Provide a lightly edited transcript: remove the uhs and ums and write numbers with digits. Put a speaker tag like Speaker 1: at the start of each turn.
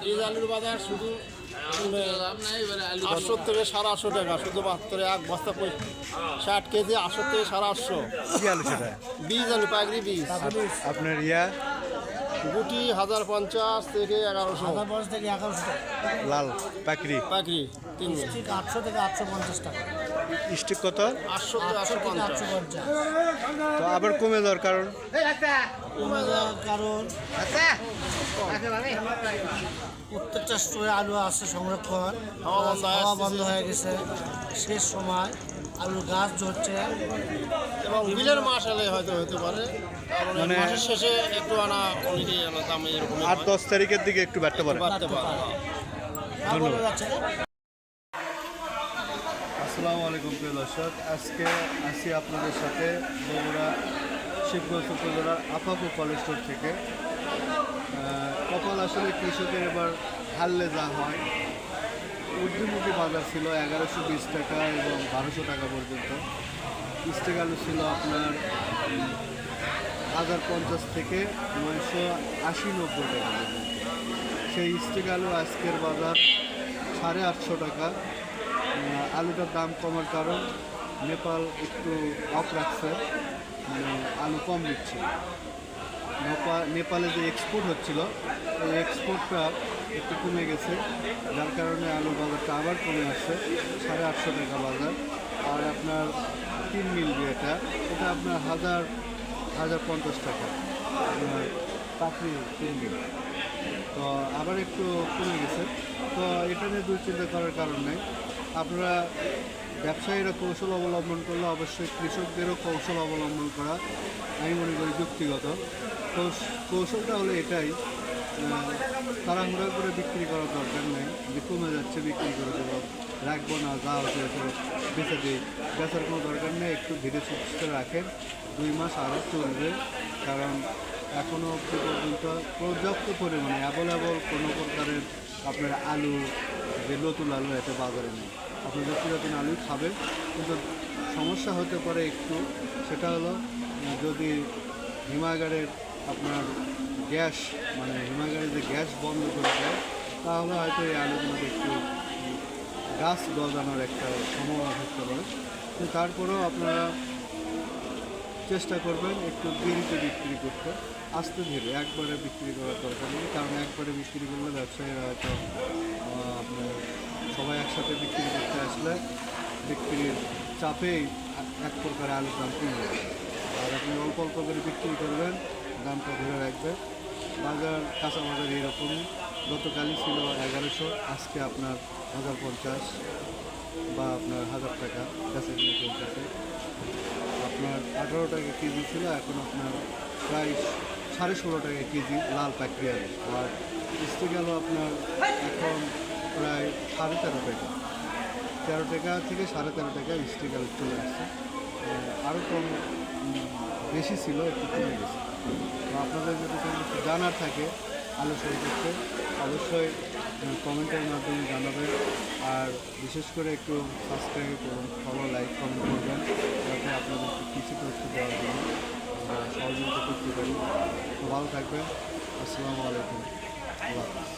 Speaker 1: বীজ আলুর বাজার শুধু 800 থেকে 850 টাকা, শুধুমাত্র এক বস্তা 60 কেজি 800 থেকে 850।
Speaker 2: কি আলু সেটা?
Speaker 1: বীজ আলু, পাগড়ি বীজ।
Speaker 2: আপনার
Speaker 1: গুটি 1050 থেকে 1100।
Speaker 3: 1050 থেকে 1100 টাকা।
Speaker 2: লাল পাকড়ি
Speaker 1: পাগড়ি 3
Speaker 3: স্টিক 800 থেকে 850 টাকা।
Speaker 2: স্টিক কত?
Speaker 1: 800 থেকে 850।
Speaker 3: 850।
Speaker 2: তো আবার কমে যাওয়ার কারণ?
Speaker 3: কমে যাওয়ার কারণ প্রত্যেকটা স্টোরে আলু আছে সংরক্ষণ, হাওয়া বন্ধ হয়ে গেছে। শেষ সময় আলুর গাছ ধরছে
Speaker 1: এবং বিলের মাস এলে হয়তো হতে পারে,
Speaker 2: মানে
Speaker 1: মাসের শেষে একটু আনা অনেকেই আনা দাম এরকম
Speaker 2: 8-10 তারিখের দিকে একটু বাড়তে পারে।
Speaker 1: বাড়তে পারে।
Speaker 3: বলা যাচ্ছে না।
Speaker 2: আসসালামু আলাইকুম প্রিয় দর্শক, আজকে আসি আপনাদের সাথে বগুড়া শিবগঞ্জ উপজেলার আপাপু কলেজ স্টোর থেকে। কপাল আসলে কৃষকের এবার হারলে যা হয়, ঊর্ধ্বমুখী বাজার ছিল 1120 টাকা এবং 1200 টাকা পর্যন্ত। স্টিক আলু ছিল আপনার 1050 থেকে 980-90 টাকা পর্যন্ত। সেই স্টিক আলু আজকের বাজার 850 টাকা। আলুটার দাম কমার কারণ নেপাল একটু অফ রাখছে, মানে আলু কম দিচ্ছে। নেপালে যে এক্সপোর্ট হচ্ছিল, এই এক্সপোর্টটা একটু কমে গেছে, যার কারণে আলুর বাজারটা আবার কমে আসছে 850 টাকা বাজার। আর আপনার 3 মিল এটা আপনার 1050 টাকা আপনার পাখি 3 মিল। তো আবার একটু কমে গেছে। তো এটা নিয়ে দুশ্চিন্তা করার কারণ নেই। আপনারা ব্যবসায়ীরা কৌশল অবলম্বন করলে অবশ্যই কৃষকদেরও কৌশল অবলম্বন করা আমি মনে করি যুক্তিগত। কৌশলটা হলো এটাই, তাড়াহুড়া করে বিক্রি করার দরকার নেই, যে কমে যাচ্ছে বিক্রি করে দেবো, রাখবো না, যা হচ্ছে বেঁচে দিই, বেচার কোনো দরকার নেই। একটু ধীরে সুস্থ রাখেন, 2 মাস আরও চলবে। কারণ এখনও অবধি পর্যন্ত পর্যাপ্ত পরিমাণে অ্যাভেলেবল কোনো প্রকারের আপনার আলু, যে নতুন আলু এতে বাজারে নেই। আপনাদের পুরাতন আলুই খাবেন, কিন্তু সমস্যা হতে পারে একটু, সেটা হলো যদি হিমাগারের আপনার গ্যাস, মানে হিমাগারের যে গ্যাস বন্ধ করে দেয়, তাহলে হয়তো এই আলুগুলোতে একটু গাছ গজানোর একটা সম্ভাবনা থাকতে পারে। কিন্তু তারপরেও আপনারা চেষ্টা করবেন একটু দেরিতে বিক্রি করতে, আস্তে ধীরে, একবারে বিক্রি করার দরকার নেই। কারণ একবারে বিক্রি করলে ব্যবসায়ীরা হয়তো আপনার সবাই একসাথে বিক্রি করতে আসলে বিক্রির চাপেই এক প্রকার আলুর দাম কমে যাবে। আর আপনি অল্প অল্প করে বিক্রি করবেন, দামটা ধরে রাখবেন। বাজার, কাঁচা বাজার এরকমই, গতকালই ছিল 1100, আজকে আপনার 1050 বা আপনার 1000 টাকা গাছের কিনে চলতেছে। আপনার 18 টাকা কেজি ছিল, এখন আপনার প্রায় 16.5 টাকা কেজি লাল পাকড়ি আলু। আর স্টিক আলু আপনার এখন প্রায় 13.5 টাকা, 13 টাকা থেকে 13.5 টাকা স্টিক আলু চলে আসছে। আরও কম বেশি ছিল, একটু কমে গেছে। তো আপনাদের যদি কোনো কিছু জানার থাকে আলু সম্পর্কে, অবশ্যই কমেন্টের মাধ্যমে জানাবেন। আর বিশেষ করে একটু সাবস্ক্রাইব করুন, ফলো, লাইক, কমেন্ট করবেন, যাতে আপনাদেরকে কিছু তথ্য দেওয়ার জন্য আমরা সহযোগিতা করতে পারি। তো ভালো থাকবেন। আসসালামু আলাইকুম। আল্লাহ হাফেজ।